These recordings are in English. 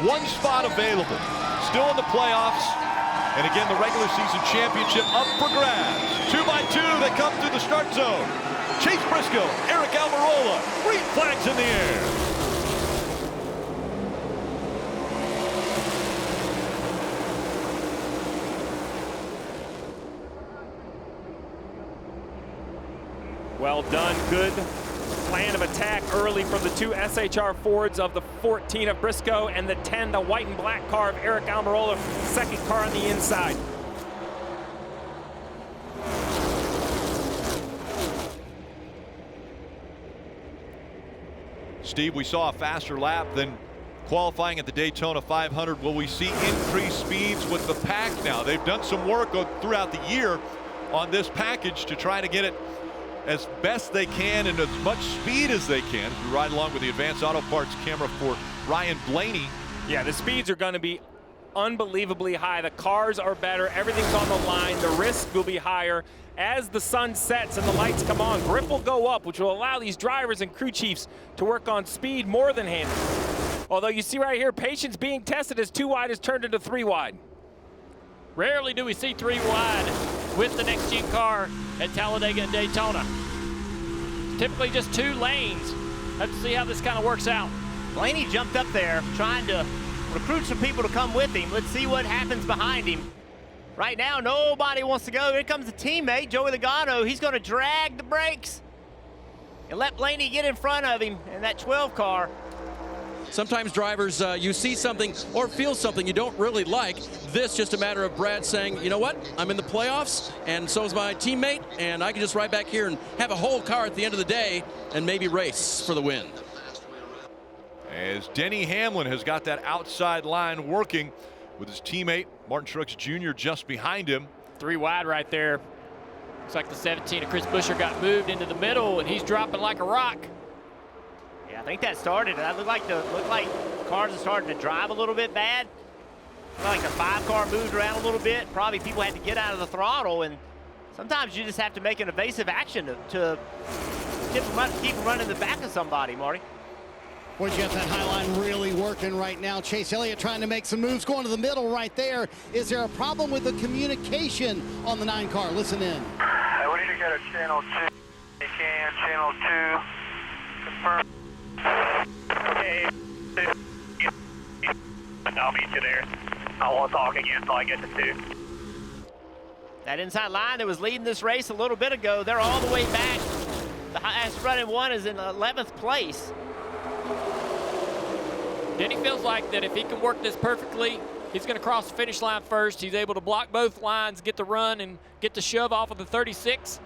One spot available. Still in the playoffs. And again, the regular season championship up for grabs. 2 by 2, they come through the start zone. Chase Briscoe, Eric Almirola, green flags in the air. Well done, good plan of attack early from the 2 SHR Fords of the 14 of Briscoe and the 10, the white and black car of Eric Almirola, second car on the inside. Steve, we saw a faster lap than qualifying at the Daytona 500. Will we see increased speeds with the pack now? They've done some work throughout the year on this package to try to get it as best they can and as much speed as they can. We ride along with the Advanced Auto Parts camera for Ryan Blaney. Yeah, the speeds are going to be unbelievably high. The cars are better. Everything's on the line. The risk will be higher. As the sun sets and the lights come on, grip will go up, which will allow these drivers and crew chiefs to work on speed more than handling. Although you see right here, patience being tested as 2 wide is turned into 3 wide. Rarely do we see 3 wide with the next gen car at Talladega and Daytona. Typically just 2 lanes. Have to see how this kind of works out. Blaney jumped up there trying to recruit some people to come with him. Let's see what happens behind him. Right now, nobody wants to go. Here comes the teammate, Joey Logano. He's going to drag the brakes and let Blaney get in front of him in that 12 car. Sometimes drivers, you see something or feel something you don't really like. This just a matter of Brad saying, you know what, I'm in the playoffs, and so is my teammate, and I can just ride back here and have a whole car at the end of the day and maybe race for the win. As Denny Hamlin has got that outside line working with his teammate, Martin Truex Jr. just behind him. 3 wide right there. Looks like the 17 of Chris Buescher got moved into the middle, and he's dropping like a rock. Yeah, I think that started. That looked like cars are starting to drive a little bit bad. Looked like the 5 car moved around a little bit. Probably people had to get out of the throttle, and sometimes you just have to make an evasive action to keep running the back of somebody, Marty. Boy, you got that high line really working right now. Chase Elliott trying to make some moves, going to the middle right there. Is there a problem with the communication on the 9 car? Listen in. Hey, we need to get a channel 2. You can, channel 2. Confirm. Okay. I'll meet you there. I won't talk again until I get to 2. That inside line that was leading this race a little bit ago, they're all the way back. The highest running one is in 11th place. Denny feels like that if he can work this perfectly, he's going to cross the finish line first. He's able to block both lines, get the run, and get the shove off of the 36.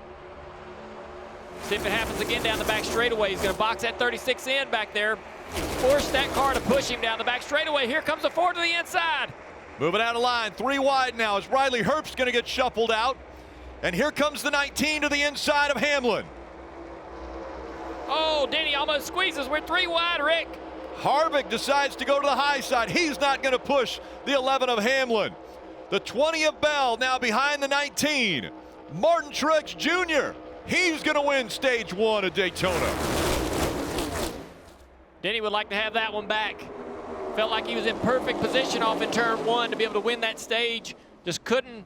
See if it happens again down the back straightaway. He's going to box that 36 in back there. Force that car to push him down the back straightaway. Here comes the 4 to the inside. Moving out of line, 3 wide now as Riley Herbst's going to get shuffled out. And here comes the 19 to the inside of Hamlin. Oh, Denny almost squeezes. We're 3 wide, Rick. Harvick decides to go to the high side. He's not going to push the 11 of Hamlin. The 20 of Bell now behind the 19. Martin Truex Jr. He's going to win stage 1 of Daytona. Denny would like to have that one back. Felt like he was in perfect position off in turn 1 to be able to win that stage. Just couldn't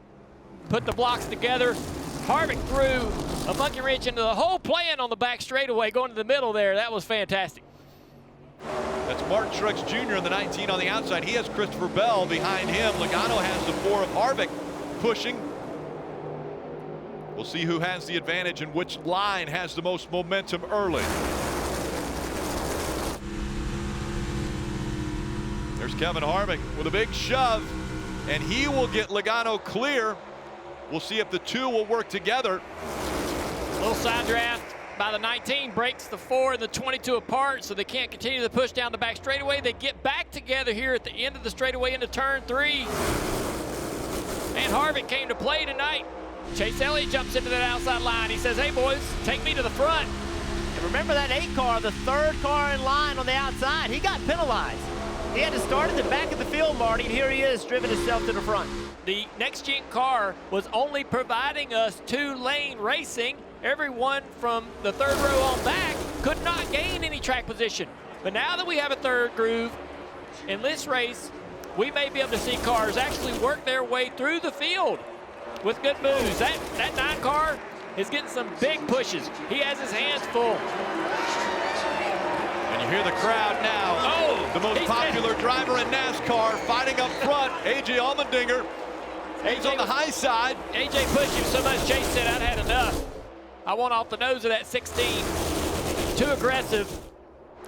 put the blocks together. Harvick threw a monkey wrench into the whole plan on the back straightaway, going to the middle there. That was fantastic. That's Martin Truex Jr. in the 19 on the outside. He has Christopher Bell behind him. Logano has the 4 of Harvick pushing. We'll see who has the advantage and which line has the most momentum early. There's Kevin Harvick with a big shove, and he will get Logano clear. We'll see if the 2 will work together. A little side draft by the 19 breaks the 4 and the 22 apart, so they can't continue to push down the back straightaway. They get back together here at the end of the straightaway into turn 3. And Harvick came to play tonight. Chase Elliott jumps into that outside line. He says, hey boys, take me to the front. And remember that 8 car, the 3rd car in line on the outside, he got penalized. He had to start at the back of the field, Marty, and here he is, driven himself to the front. The next-gen car was only providing us 2-lane racing. Everyone from the 3rd row on back could not gain any track position. But now that we have a 3rd groove, in this race, we may be able to see cars actually work their way through the field with good moves. That 9 car is getting some big pushes. He has his hands full. And you hear the crowd now. Oh, the most popular driver in NASCAR fighting up front, A.J. Allmendinger. He's on the high side. A.J. pushed him so much, Chase said, I'd had enough. I want off the nose of that 16. Too aggressive.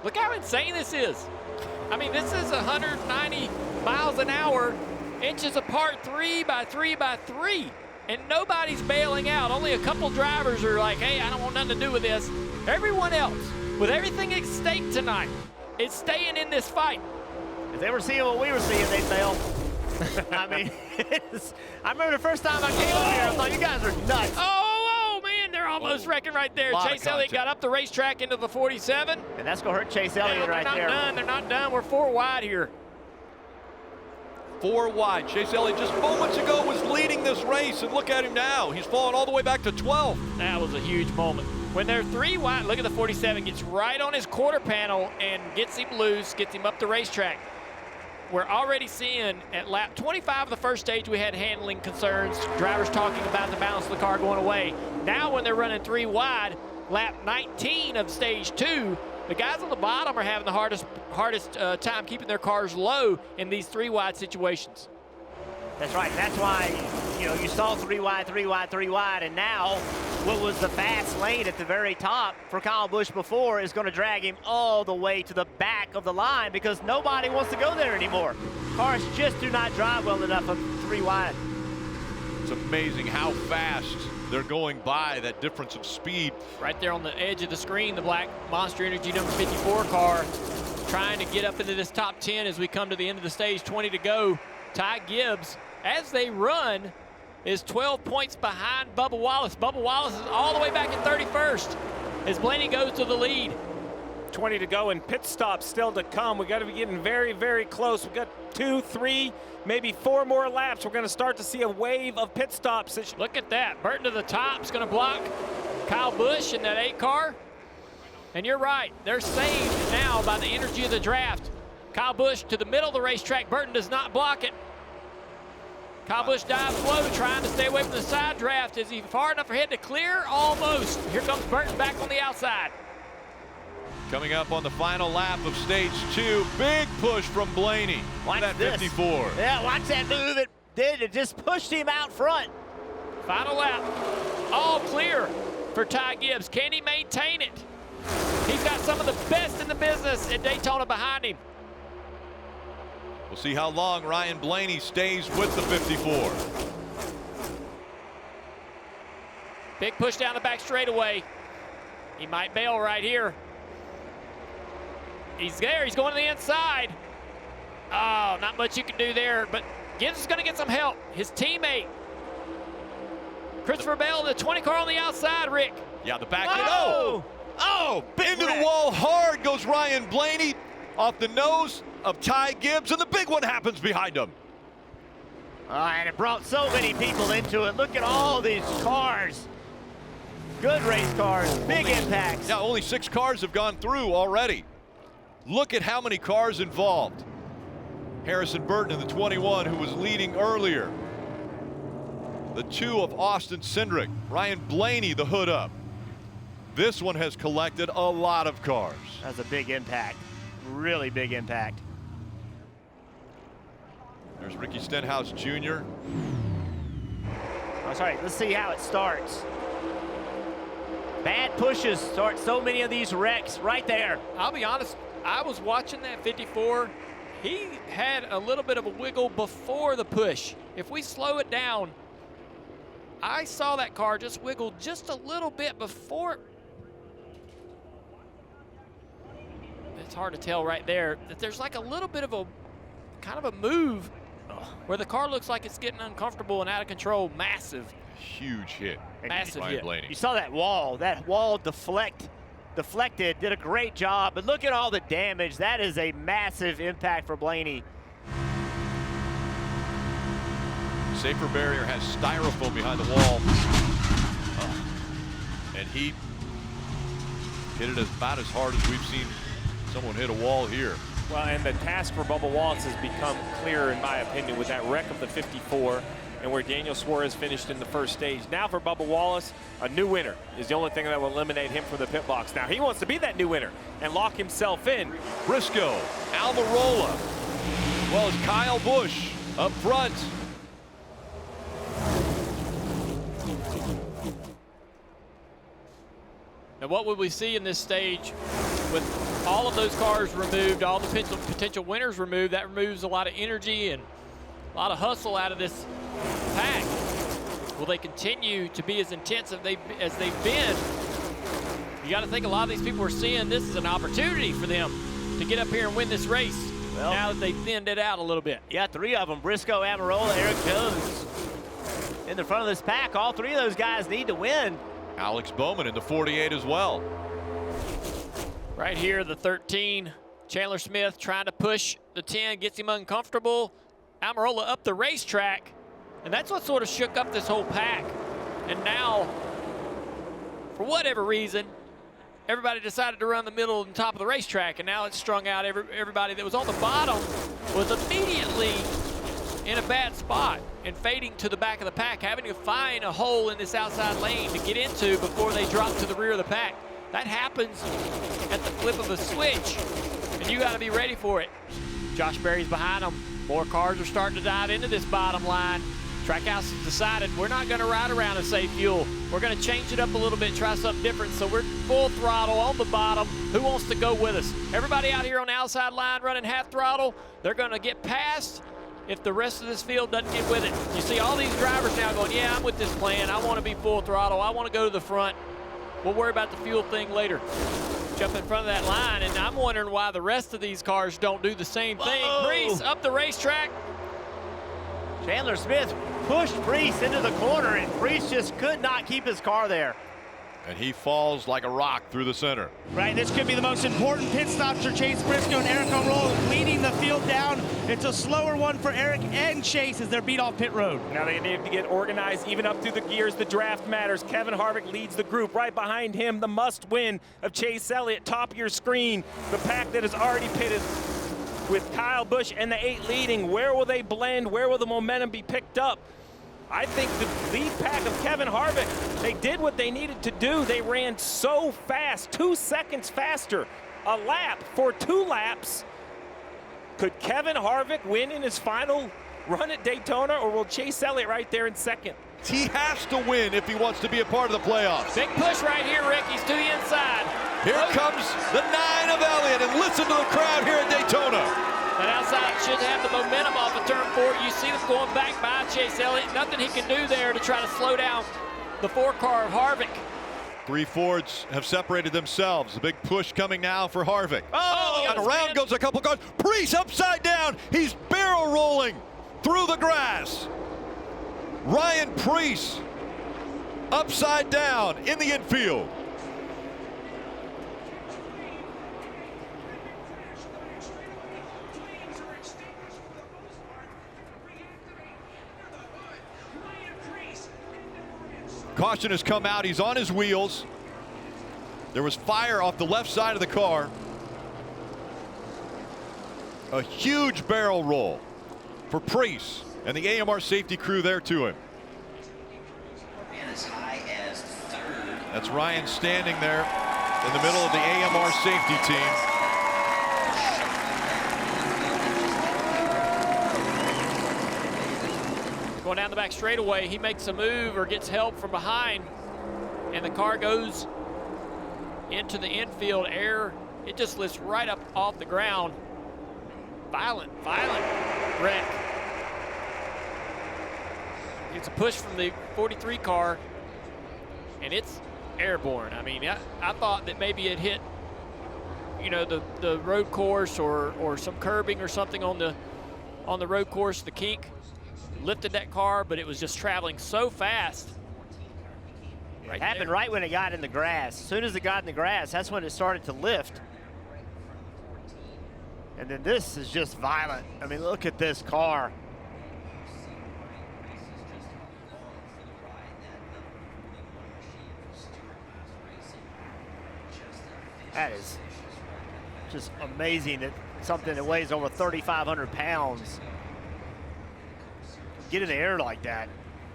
Look how insane this is. I mean, this is 190 miles an hour, inches apart, 3 by 3 by 3. And nobody's bailing out. Only a couple drivers are like, hey, I don't want nothing to do with this. Everyone else, with everything at stake tonight, is staying in this fight. If they were seeing what we were seeing, they'd bail. I mean, I remember the first time I came up here, I thought, you guys are nuts. Oh, man, they're almost wrecking right there. Chase Elliott got up the racetrack into the 47. And that's going to hurt Chase Elliott right there. They're not done. They're not done. We're 4 wide here. 4 wide. Chase Elliott just moments ago was leading this race, and look at him now. He's fallen all the way back to 12th. That was a huge moment. When they're 3 wide, look at the 47, gets right on his quarter panel and gets him loose, gets him up the racetrack. We're already seeing at lap 25 of the first stage, we had handling concerns, drivers talking about the balance of the car going away. Now when they're running 3 wide, lap 19 of stage 2, the guys on the bottom are having the hardest time keeping their cars low in these 3 wide situations. That's right. That's why, you know, you saw 3 wide, 3 wide, 3 wide, and now what was the fast lane at the very top for Kyle Busch before is going to drag him all the way to the back of the line because nobody wants to go there anymore. Cars just do not drive well enough of 3 wide. It's amazing how fast they're going by, that difference of speed. Right there on the edge of the screen, the black Monster Energy number 54 car trying to get up into this top 10 as we come to the end of the stage, 20 to go. Ty Gibbs, as they run, is 12 points behind Bubba Wallace. Bubba Wallace is all the way back in 31st as Blaney goes to the lead. 20 to go and pit stops still to come. We got to be getting very, very close. We got 2, 3, maybe 4 more laps. We're going to start to see a wave of pit stops. Look at that. Burton to the top is going to block Kyle Busch in that 8 car. And you're right. They're saved now by the energy of the draft. Kyle Busch to the middle of the racetrack. Burton does not block it. Kyle Busch dives low, trying to stay away from the side draft. Is he far enough ahead to clear? Almost. Here comes Burton back on the outside. Coming up on the final lap of stage 2, big push from Blaney. Watch that this. 54. Yeah, watch that move it did. It just pushed him out front. Final lap. All clear for Ty Gibbs. Can he maintain it? He's got some of the best in the business at Daytona behind him. We'll see how long Ryan Blaney stays with the 54. Big push down the back straightaway. He might bail right here. He's there. He's going to the inside. Oh, not much you can do there, but Gibbs is going to get some help. His teammate, Christopher Bell, the 20 car on the outside, Rick. Yeah, the back. Oh! Oh, into the wall hard goes Ryan Blaney off the nose of Ty Gibbs, and the big one happens behind him. And it brought so many people into it. Look at all these cars. Good race cars, big impacts. Yeah, only 6 cars have gone through already. Look at how many cars involved. Harrison Burton in the 21, who was leading earlier. The 2 of Austin Cindric. Ryan Blaney, the hood up. This one has collected a lot of cars. That's a big impact. Really big impact. There's Ricky Stenhouse Jr. Oh, sorry, let's see how it starts. Bad pushes start so many of these wrecks right there. I'll be honest, I was watching that 54. He had a little bit of a wiggle before the push. If we slow it down, I saw that car just wiggle just a little bit before. It's hard to tell right there that there's like a little bit of a kind of a move where the car looks like it's getting uncomfortable and out of control. Massive. Huge hit. Massive Ryan hit. Blaney. You saw that wall. That wall deflected, did a great job. But look at all the damage. That is a massive impact for Blaney. Safer barrier has styrofoam behind the wall. And he hit it about as hard as we've seen someone hit a wall here. Well, and the task for Bubba Wallace has become clearer, in my opinion, with that wreck of the 54 and where Daniel Suarez finished in the first stage. Now for Bubba Wallace, a new winner is the only thing that will eliminate him from the pit box. Now he wants to be that new winner and lock himself in. Briscoe, Almirola, as well as Kyle Busch up front. And what would we see in this stage with all of those cars removed, all the potential winners removed? That removes a lot of energy and a lot of hustle out of this pack. Will they continue to be as intense as they've been? You got to think a lot of these people are seeing this as an opportunity for them to get up here and win this race. Well, now that they've thinned it out a little bit. Yeah, 3 of them, Briscoe, Almirola, Eric Jones, in the front of this pack. All 3 of those guys need to win. Alex Bowman in the 48 as well. Right here, the 13, Chandler Smith trying to push the 10, gets him uncomfortable. Almirola up the racetrack, and that's what sort of shook up this whole pack. And now, for whatever reason, everybody decided to run the middle and top of the racetrack, and now it's strung out. Everybody that was on the bottom was immediately in a bad spot and fading to the back of the pack, having to find a hole in this outside lane to get into before they drop to the rear of the pack. That happens at the flip of a switch, and you got to be ready for it. Josh Berry's behind them. More cars are starting to dive into this bottom line. Trackhouse has decided we're not going to ride around and save fuel. We're going to change it up a little bit, try something different. So we're full throttle on the bottom. Who wants to go with us? Everybody out here on the outside line running half throttle, they're going to get past if the rest of this field doesn't get with it. You see all these drivers now going, yeah, I'm with this plan. I want to be full throttle. I want to go to the front. We'll worry about the fuel thing later. Jump in front of that line, and I'm wondering why the rest of these cars don't do the same thing. Preece up the racetrack. Chandler Smith pushed Preece into the corner, and Preece just could not keep his car there. And he falls like a rock through the center. Right, this could be the most important pit stops for Chase Briscoe and Eric Almirola, leading the field down. It's a slower one for Eric and Chase as they're beat off pit road. Now they need to get organized, even up through the gears. The draft matters. Kevin Harvick leads the group. Right behind him, the must-win of Chase Elliott. Top of your screen, the pack that is already pitted with Kyle Busch and the 8 leading. Where will they blend? Where will the momentum be picked up? I think the lead pack of Kevin Harvick, they did what they needed to do. They ran so fast, 2 seconds faster a lap for 2 laps. Could Kevin Harvick win in his final run at Daytona, or will Chase Elliott right there in second? He has to win if he wants to be a part of the playoffs. Big push right here, Rick. He's to the inside. Here comes the 9 of Elliott, and listen to the crowd here at Daytona. That outside should have the momentum off of turn 4. You see them going back by Chase Elliott. Nothing he can do there to try to slow down the 4 car of Harvick. 3 Fords have separated themselves. A big push coming now for Harvick. And around goes a couple cars. Preece upside down. He's barrel rolling through the grass. Ryan Preece upside down in the infield. Caution has come out. He's on his wheels. There was fire off the left side of the car. A huge barrel roll for Preece and the AMR safety crew there to him. That's Ryan standing there in the middle of the AMR safety team. Going down the back straightaway, he makes a move or gets help from behind, and the car goes into the infield. Air, it just lifts right up off the ground. Violent wreck. It's a push from the 43 car, and it's airborne. I mean, I thought that maybe it hit, you know, the road course or some curbing or something on the road course, the kink. Lifted that car, but it was just traveling so fast. It happened right when it got in the grass. As soon as it got in the grass, that's when it started to lift. And then this is just violent. I mean, look at this car. That is just amazing that something that weighs over 3,500 pounds get in the air like that.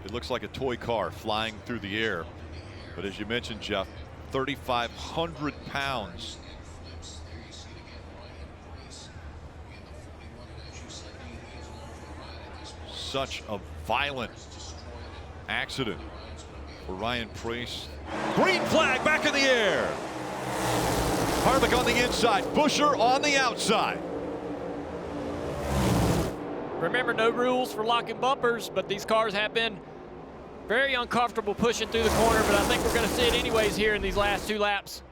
It looks like a toy car flying through the air. But as you mentioned, Jeff, 3,500 pounds. Such a violent accident for Ryan Preece. Green flag back in the air. Harvick on the inside, Buescher on the outside. Remember, no rules for locking bumpers, but these cars have been very uncomfortable pushing through the corner, but I think we're going to see it anyways here in these last 2 laps.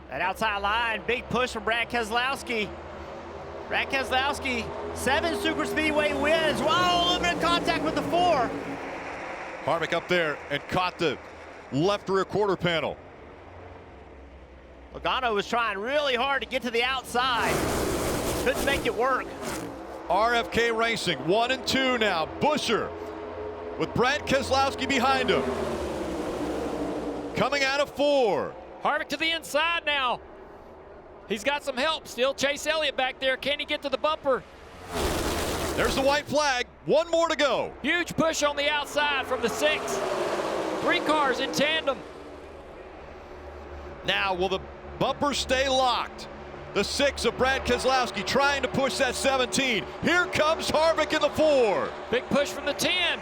That outside line, big push from Brad Keselowski. Brad Keselowski, 7 super speedway wins. Wow, a little bit of contact with the 4. Harvick up there and caught the left rear quarter panel. Logano was trying really hard to get to the outside. Couldn't make it work. RFK Racing 1 and 2 now. Buescher with Brad Keselowski behind him. Coming out of 4. Harvick to the inside now. He's got some help still. Chase Elliott back there. Can he get to the bumper? There's the white flag. 1 more to go. Huge push on the outside from the 6. 3 cars in tandem. Now, will the bumper stay locked? The 6 of Brad Keselowski trying to push that 17. Here comes Harvick in the 4. Big push from the 10.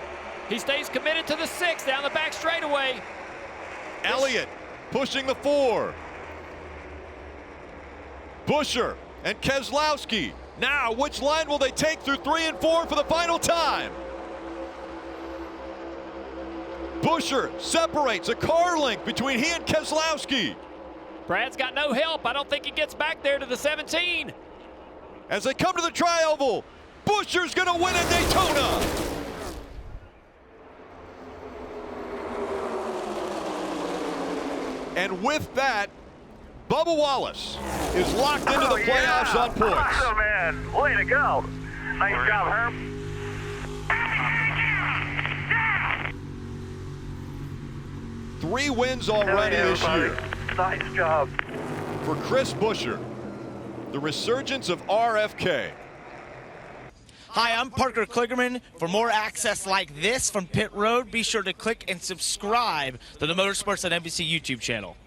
He stays committed to the 6 down the back straightaway. Elliott pushing the 4. Buescher and Keselowski. Now, which line will they take through 3 and 4 for the final time? Buescher separates a car length between he and Keselowski. Brad's got no help. I don't think he gets back there to the 17. As they come to the tri-oval, Buescher's going to win at Daytona. And with that, Bubba Wallace is locked into the playoffs on points. Awesome, man. Way to go. Nice job, Herb. 3 wins already this year. Nice job. For Chris Buescher, the resurgence of RFK. Hi, I'm Parker Kligerman. For more access like this from Pit Road, be sure to click and subscribe to the Motorsports on NBC YouTube channel.